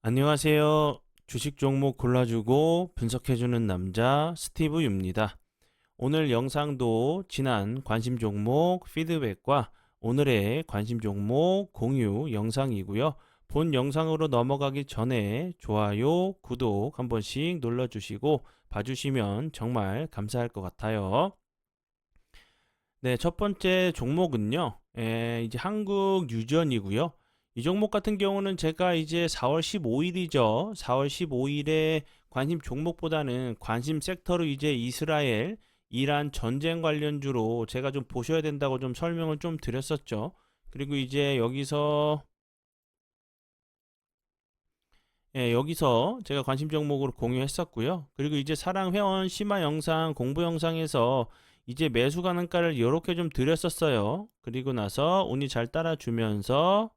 안녕하세요. 주식 종목 골라주고 분석해주는 남자 스티브 유입니다. 오늘 영상도 지난 관심 종목 피드백과 오늘의 관심 종목 공유 영상이고요. 본 영상으로 넘어가기 전에 좋아요, 구독 한 번씩 눌러주시고 봐주시면 정말 감사할 것 같아요. 네, 첫 번째 종목은요. 이제 한국 유전이고요. 이 종목 같은 경우는 제가 이제 4월 15일이죠. 4월 15일에 관심 종목보다는 관심 섹터로 이제 이스라엘, 이란 전쟁 관련주로 제가 좀 보셔야 된다고 좀 설명을 좀 드렸었죠. 그리고 이제 여기서 제가 관심 종목으로 공유했었고요. 그리고 이제 사랑 회원 심화 영상, 공부 영상에서 이제 매수 가능가를 이렇게 좀 드렸었어요. 그리고 나서 운이 잘 따라주면서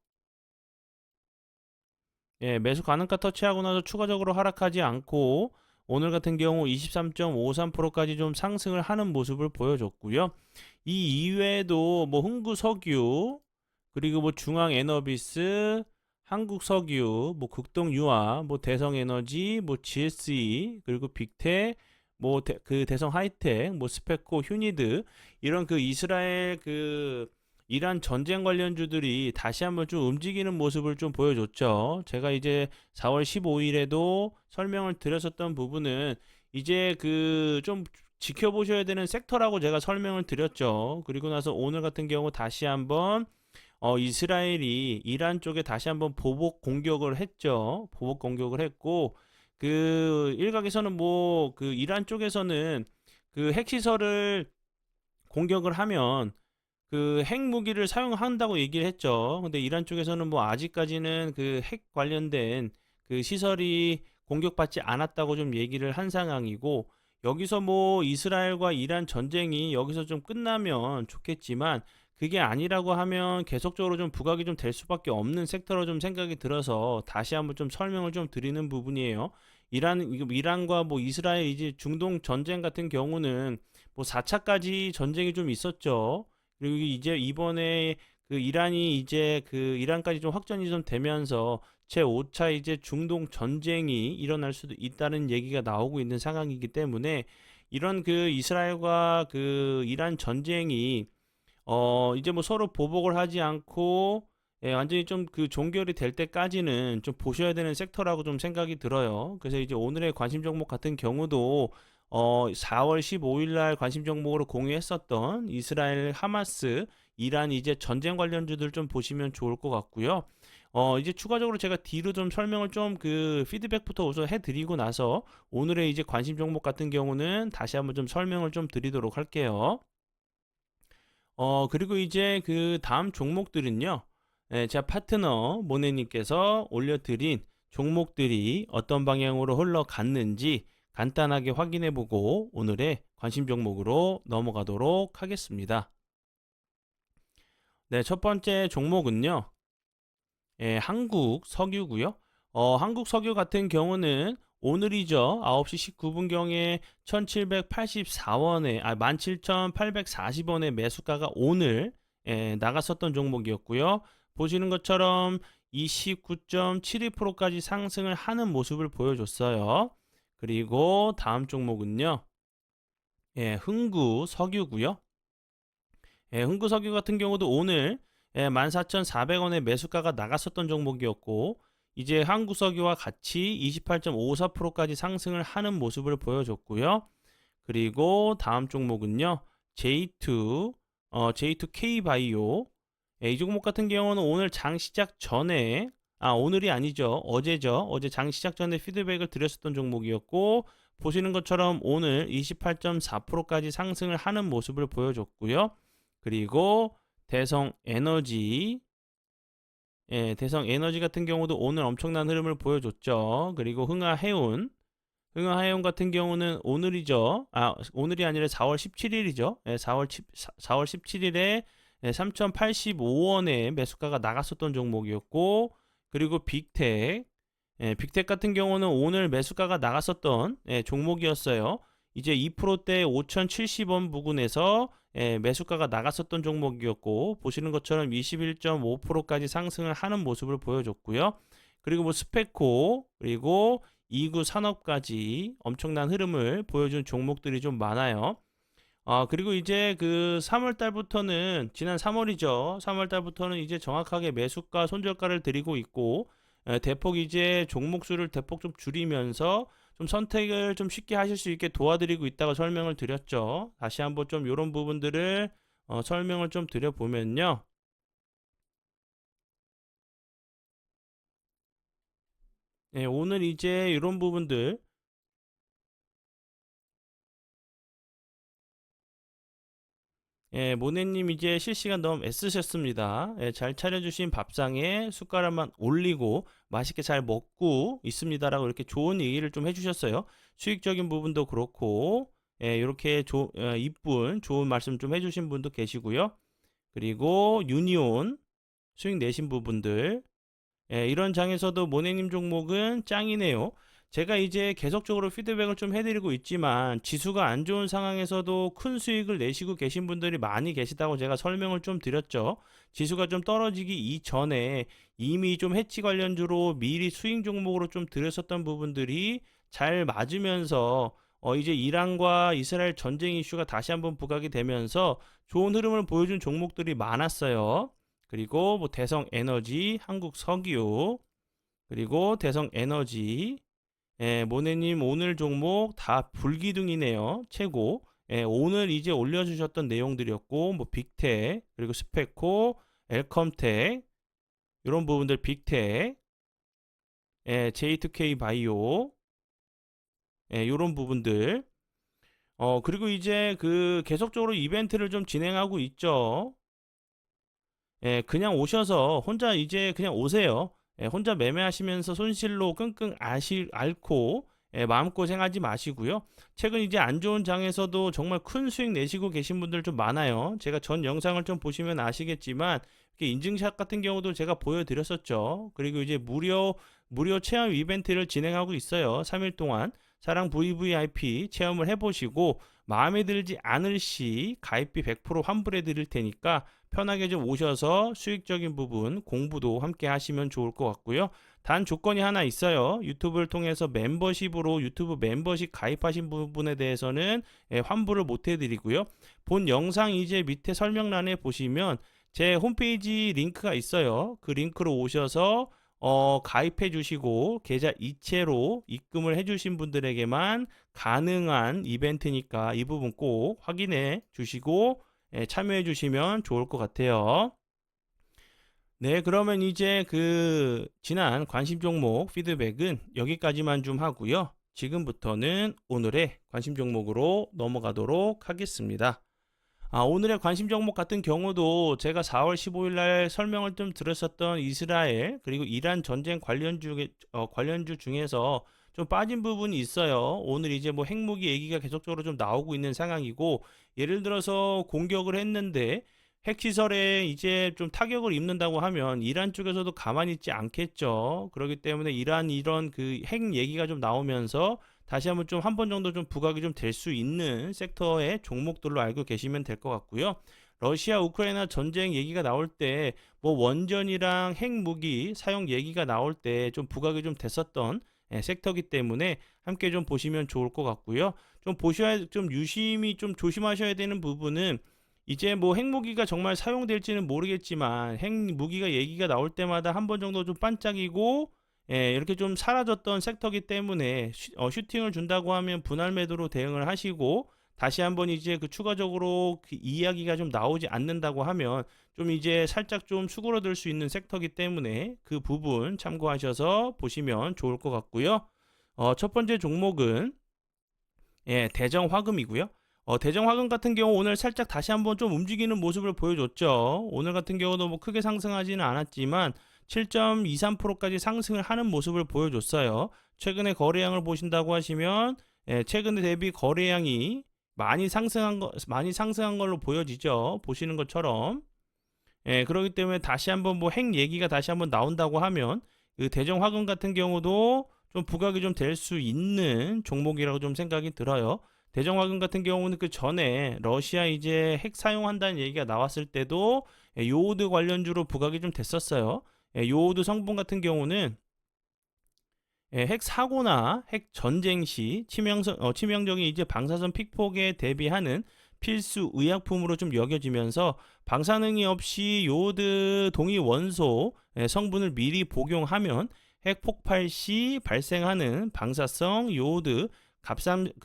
매수 가능가 터치하고 나서 추가적으로 하락하지 않고 오늘 같은 경우 23.53%까지 좀 상승을 하는 모습을 보여줬고요. 이 이외에도 뭐 흥구석유 그리고 뭐 중앙에너비스 한국석유, 뭐 극동유화, 뭐 대성에너지, 뭐 GSE, 그리고 빅텍, 뭐 그 대성하이텍, 뭐 스페코, 휴니드 이런 그 이스라엘 그 이란 전쟁 관련주들이 다시 한번 좀 움직이는 모습을 좀 보여줬죠. 제가 이제 4월 15일에도 설명을 드렸었던 부분은 이제 그 좀 지켜보셔야 되는 섹터라고 제가 설명을 드렸죠. 그리고 나서 오늘 같은 경우 다시 한번 이스라엘이 이란 쪽에 다시 한번 보복 공격을 했죠. 보복 공격을 했고, 그 일각에서는 뭐 그 이란 쪽에서는 그 핵시설을 공격을 하면 그 핵무기를 사용한다고 얘기를 했죠. 근데 이란 쪽에서는 뭐 아직까지는 그 핵 관련된 그 시설이 공격받지 않았다고 좀 얘기를 한 상황이고, 여기서 뭐 이스라엘과 이란 전쟁이 여기서 좀 끝나면 좋겠지만 그게 아니라고 하면 계속적으로 좀 부각이 좀 될 수밖에 없는 섹터로 좀 생각이 들어서 다시 한번 좀 설명을 좀 드리는 부분이에요. 이란과 뭐 이스라엘 이제 중동 전쟁 같은 경우는 뭐 4차까지 전쟁이 좀 있었죠. 그리고 이제 이번에 그 이란이 이제 그 이란까지 좀 확전이 좀 되면서 제5차 이제 중동 전쟁이 일어날 수도 있다는 얘기가 나오고 있는 상황이기 때문에 이런 그 이스라엘과 그 이란 전쟁이 이제 뭐 서로 보복을 하지 않고 완전히 좀 그 종결이 될 때까지는 좀 보셔야 되는 섹터라고 좀 생각이 들어요. 그래서 이제 오늘의 관심 종목 같은 경우도 4월 15일 날 관심 종목으로 공유했었던 이스라엘 하마스 이란 이제 전쟁 관련주들 좀 보시면 좋을 것 같고요. 이제 추가적으로 제가 뒤로 좀 설명을 좀 그 피드백부터 우선 해드리고 나서 오늘의 이제 관심 종목 같은 경우는 다시 한번 좀 설명을 좀 드리도록 할게요. 그리고 이제 그 다음 종목들은요. 제가 파트너 모네님께서 올려드린 종목들이 어떤 방향으로 흘러갔는지 간단하게 확인해보고 오늘의 관심 종목으로 넘어가도록 하겠습니다. 네, 첫 번째 종목은요. 한국 석유고요. 한국 석유 같은 경우는 오늘이죠. 9시 19분경에 1784원에 17,840원의 매수가가 오늘 나갔었던 종목이었고요. 보시는 것처럼 29.72%까지 상승을 하는 모습을 보여줬어요. 그리고 다음 종목은요. 흥구 석유고요. 흥구석유 같은 경우도 오늘 14,400원의 매수가가 나갔었던 종목이었고 이제 한국석유와 같이 28.54%까지 상승을 하는 모습을 보여줬고요. 그리고 다음 종목은요. J2K바이오 이 종목 같은 경우는 오늘 장 시작 전에 오늘이 아니죠. 어제죠. 어제 장 시작 전에 피드백을 드렸었던 종목이었고 보시는 것처럼 오늘 28.4%까지 상승을 하는 모습을 보여줬고요. 그리고 대성에너지 대성에너지 같은 경우도 오늘 엄청난 흐름을 보여줬죠. 그리고 흥하해운 같은 경우는 오늘이죠. 오늘이 아니라 4월 17일이죠. 4월 17일에 3,085원에 매수가가 나갔었던 종목이었고 그리고 빅텍 같은 경우는 오늘 매수가가 나갔었던 종목이었어요. 이제 2%대 5,070원 부근에서 매수가가 나갔었던 종목이었고 보시는 것처럼 21.5%까지 상승을 하는 모습을 보여줬고요. 그리고 뭐 스페코, 그리고 2구 산업까지 엄청난 흐름을 보여준 종목들이 좀 많아요. 그리고 이제 그 3월 달부터는, 지난 3월이죠. 3월 달부터는 이제 정확하게 매수가 손절가를 드리고 있고, 대폭 이제 종목 수를 대폭 좀 줄이면서 좀 선택을 좀 쉽게 하실 수 있게 도와드리고 있다고 설명을 드렸죠. 다시 한번 좀 이런 부분들을 설명을 좀 드려보면요. 오늘 이제 이런 부분들, 모네님 이제 실시간 너무 애쓰셨습니다. 잘 차려주신 밥상에 숟가락만 올리고 맛있게 잘 먹고 있습니다라고 이렇게 좋은 얘기를 좀 해주셨어요. 수익적인 부분도 그렇고, 이렇게 이쁜 좋은 말씀 좀 해주신 분도 계시고요. 그리고 유니온 수익 내신 부분들, 이런 장에서도 모네님 종목은 짱이네요. 제가 이제 계속적으로 피드백을 좀 해드리고 있지만 지수가 안 좋은 상황에서도 큰 수익을 내시고 계신 분들이 많이 계시다고 제가 설명을 좀 드렸죠. 지수가 좀 떨어지기 이전에 이미 좀 해치 관련주로 미리 수익 종목으로 좀 들였었던 부분들이 잘 맞으면서 이제 이란과 이스라엘 전쟁 이슈가 다시 한번 부각이 되면서 좋은 흐름을 보여준 종목들이 많았어요. 그리고 뭐 대성 에너지, 한국 석유, 그리고 대성 에너지, 모네님 오늘 종목 다 불기둥이네요. 최고. 오늘 이제 올려주셨던 내용들이었고, 뭐 빅텍, 그리고 스페코, 엘컴텍, 이런 부분들 빅텍, J2K 바이오, 이런 부분들. 그리고 이제 그 계속적으로 이벤트를 좀 진행하고 있죠. 그냥 오셔서 혼자 이제 그냥 오세요. 혼자 매매하시면서 손실로 끙끙 앓고 마음고생하지 마시고요. 최근 이제 안 좋은 장에서도 정말 큰 수익 내시고 계신 분들 좀 많아요. 제가 전 영상을 좀 보시면 아시겠지만 이렇게 인증샷 같은 경우도 제가 보여드렸었죠. 그리고 이제 무료 체험 이벤트를 진행하고 있어요. 3일 동안 사랑 VVIP 체험을 해보시고 마음에 들지 않을 시 가입비 100% 환불해 드릴 테니까 편하게 좀 오셔서 수익적인 부분 공부도 함께 하시면 좋을 것 같고요. 단 조건이 하나 있어요. 유튜브를 통해서 멤버십으로 유튜브 멤버십 가입하신 부분에 대해서는 환불을 못 해드리고요. 본 영상 이제 밑에 설명란에 보시면 제 홈페이지 링크가 있어요. 그 링크로 오셔서 가입해 주시고 계좌 이체로 입금을 해 주신 분들에게만 가능한 이벤트니까 이 부분 꼭 확인해 주시고 참여해 주시면 좋을 것 같아요. 네, 그러면 이제 그 지난 관심 종목 피드백은 여기까지만 좀 하고요. 지금부터는 오늘의 관심 종목으로 넘어가도록 하겠습니다. 오늘의 관심 종목 같은 경우도 제가 4월 15일 날 설명을 좀 드렸었던 이스라엘 그리고 이란 전쟁 관련주 중에서 좀 빠진 부분이 있어요. 오늘 이제 뭐 핵무기 얘기가 계속적으로 좀 나오고 있는 상황이고, 예를 들어서 공격을 했는데 핵시설에 이제 좀 타격을 입는다고 하면 이란 쪽에서도 가만히 있지 않겠죠. 그렇기 때문에 이런 그 핵 얘기가 좀 나오면서 다시 한번 좀 한 번 정도 좀 부각이 좀 될 수 있는 섹터의 종목들로 알고 계시면 될 것 같고요. 러시아 우크라이나 전쟁 얘기가 나올 때 뭐 원전이랑 핵무기 사용 얘기가 나올 때 좀 부각이 좀 됐었던 섹터기 때문에 함께 좀 보시면 좋을 것 같고요. 좀 유심히 좀 조심하셔야 되는 부분은 이제 뭐 핵무기가 정말 사용될지는 모르겠지만 핵무기가 얘기가 나올 때마다 한 번 정도 좀 반짝이고 이렇게 좀 사라졌던 섹터기 때문에 슈팅을 준다고 하면 분할 매도로 대응을 하시고, 다시 한번 이제 그 추가적으로 그 이야기가 좀 나오지 않는다고 하면 좀 이제 살짝 좀 수그러들 수 있는 섹터기 때문에 그 부분 참고하셔서 보시면 좋을 것 같고요. 첫 번째 종목은 대정화금이고요. 대정화금 같은 경우 오늘 살짝 다시 한번 좀 움직이는 모습을 보여줬죠. 오늘 같은 경우도 뭐 크게 상승하지는 않았지만 7.23%까지 상승을 하는 모습을 보여줬어요. 최근에 거래량을 보신다고 하시면 최근에 대비 거래량이 많이 상승한 걸로 보여지죠. 보시는 것처럼. 그렇기 때문에 다시 한번 뭐 핵 얘기가 다시 한번 나온다고 하면 그 대정화금 같은 경우도 좀 부각이 좀 될 수 있는 종목이라고 좀 생각이 들어요. 대정화금 같은 경우는 그 전에 러시아 이제 핵 사용한다는 얘기가 나왔을 때도 요오드 관련주로 부각이 좀 됐었어요. 요오드 성분 같은 경우는 핵 사고나 핵 전쟁 시 치명적인 이제 방사선 픽폭에 대비하는 필수 의약품으로 좀 여겨지면서 방사능이 없이 요오드 동위 원소 성분을 미리 복용하면 핵 폭발 시 발생하는 방사성 요오드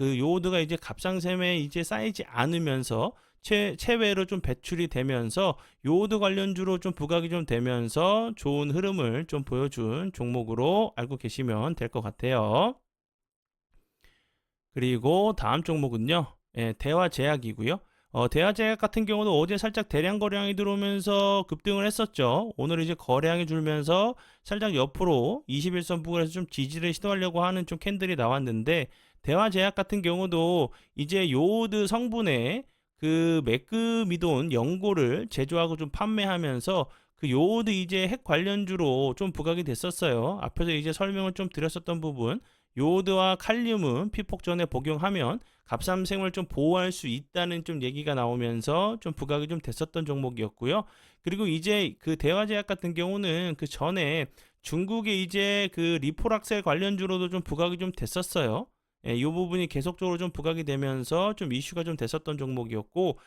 요오드가 이제 갑상샘에 이제 쌓이지 않으면서 체외로 좀 배출이 되면서 요오드 관련주로 좀 부각이 좀 되면서 좋은 흐름을 좀 보여준 종목으로 알고 계시면 될 것 같아요. 그리고 다음 종목은요. 대화제약이고요. 대화제약 같은 경우도 어제 살짝 대량 거래량이 들어오면서 급등을 했었죠. 오늘 이제 거래량이 줄면서 살짝 옆으로 21선 부근에서 좀 지지를 시도하려고 하는 좀 캔들이 나왔는데, 대화제약 같은 경우도 이제 요오드 성분의 그 매끄미돈 연고를 제조하고 좀 판매하면서 그 요오드 이제 핵 관련주로 좀 부각이 됐었어요. 앞에서 이제 설명을 좀 드렸었던 부분, 요오드와 칼륨은 피폭 전에 복용하면 갑상생을 좀 보호할 수 있다는 좀 얘기가 나오면서 좀 부각이 좀 됐었던 종목이었고요. 그리고 이제 그 대화제약 같은 경우는 그 전에 중국의 이제 그 리포락셀 관련주로도 좀 부각이 좀 됐었어요. 이 부분이 계속적으로 좀 부각이 되면서 좀 이슈가 좀 됐었던 종목이었고,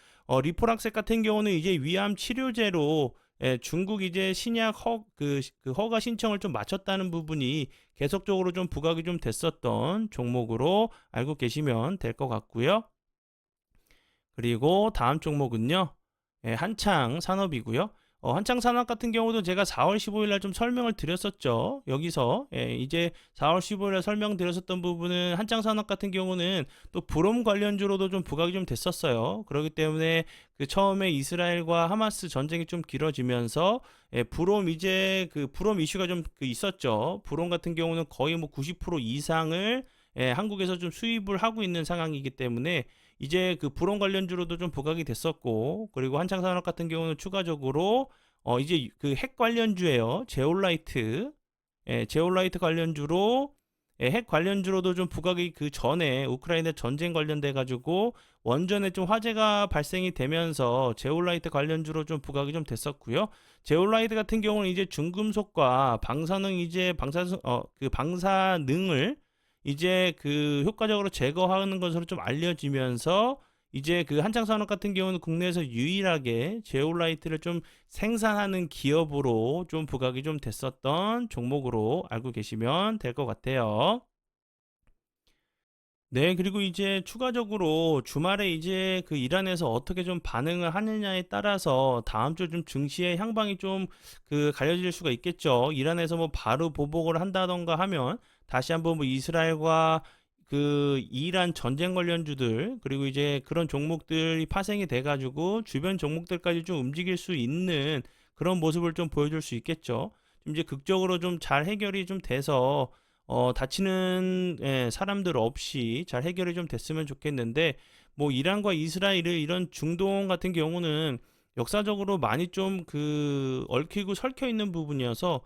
리포락셀 같은 경우는 이제 위암 치료제로 중국 이제 신약 허가 신청을 좀 마쳤다는 부분이 계속적으로 좀 부각이 좀 됐었던 종목으로 알고 계시면 될 것 같고요. 그리고 다음 종목은요. 한창 산업이고요. 한창 산업 같은 경우도 제가 4월 15일 날 좀 설명을 드렸었죠. 여기서 이제 4월 15일 날 설명드렸었던 부분은 한창 산업 같은 경우는 또 브롬 관련주로도 좀 부각이 좀 됐었어요. 그렇기 때문에 그 처음에 이스라엘과 하마스 전쟁이 좀 길어지면서 브롬 이제 그 브롬 이슈가 좀 있었죠. 브롬 같은 경우는 거의 뭐 90% 이상을 한국에서 좀 수입을 하고 있는 상황이기 때문에 이제 그 불온 관련주로도 좀 부각이 됐었고, 그리고 한창산업 같은 경우는 추가적으로 이제 그 핵 관련주예요. 제올라이트 관련주로 핵 관련주로도 좀 부각이 그 전에 우크라이나 전쟁 관련돼 가지고 원전에 좀 화재가 발생이 되면서 제올라이트 관련주로 좀 부각이 좀 됐었고요. 제올라이트 같은 경우는 이제 중금속과 방사능 이제 방사능을 이제 그 효과적으로 제거하는 것으로 좀 알려지면서 이제 그 한창산업 같은 경우는 국내에서 유일하게 제올라이트를 좀 생산하는 기업으로 좀 부각이 좀 됐었던 종목으로 알고 계시면 될 것 같아요. 네, 그리고 이제 추가적으로 주말에 이제 그 이란에서 어떻게 좀 반응을 하느냐에 따라서 다음 주 좀 증시의 향방이 좀 그 갈려질 수가 있겠죠. 이란에서 뭐 바로 보복을 한다던가 하면 다시 한번 뭐 이스라엘과 그 이란 전쟁 관련주들, 그리고 이제 그런 종목들이 파생이 돼가지고 주변 종목들까지 좀 움직일 수 있는 그런 모습을 좀 보여줄 수 있겠죠. 좀 이제 극적으로 좀 잘 해결이 좀 돼서 다치는 사람들 없이 잘 해결이 좀 됐으면 좋겠는데, 뭐 이란과 이스라엘을 이런 중동 같은 경우는 역사적으로 많이 좀 그 얽히고 설켜 있는 부분이어서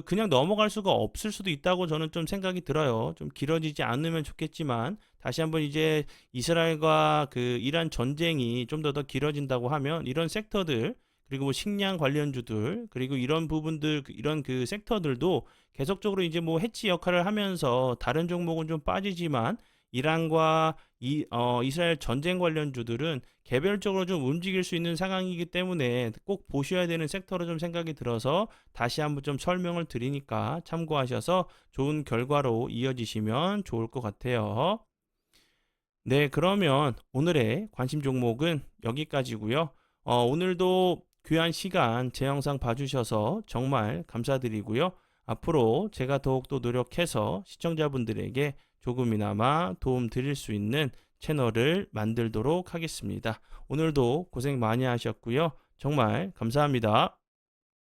그냥 넘어갈 수가 없을 수도 있다고 저는 좀 생각이 들어요. 좀 길어지지 않으면 좋겠지만, 다시 한번 이제 이스라엘과 그 이란 전쟁이 좀 더 길어진다고 하면 이런 섹터들, 그리고 뭐 식량 관련주들, 그리고 이런 부분들, 이런 그 섹터들도 계속적으로 이제 뭐 해치 역할을 하면서 다른 종목은 좀 빠지지만 이란과 이스라엘 전쟁 관련주들은 개별적으로 좀 움직일 수 있는 상황이기 때문에 꼭 보셔야 되는 섹터로 좀 생각이 들어서 다시 한번 좀 설명을 드리니까 참고하셔서 좋은 결과로 이어지시면 좋을 것 같아요. 네, 그러면 오늘의 관심 종목은 여기까지고요. 오늘도 귀한 시간 제 영상 봐주셔서 정말 감사드리고요. 앞으로 제가 더욱더 노력해서 시청자분들에게 조금이나마 도움 드릴 수 있는 채널을 만들도록 하겠습니다. 오늘도 고생 많이 하셨고요. 정말 감사합니다.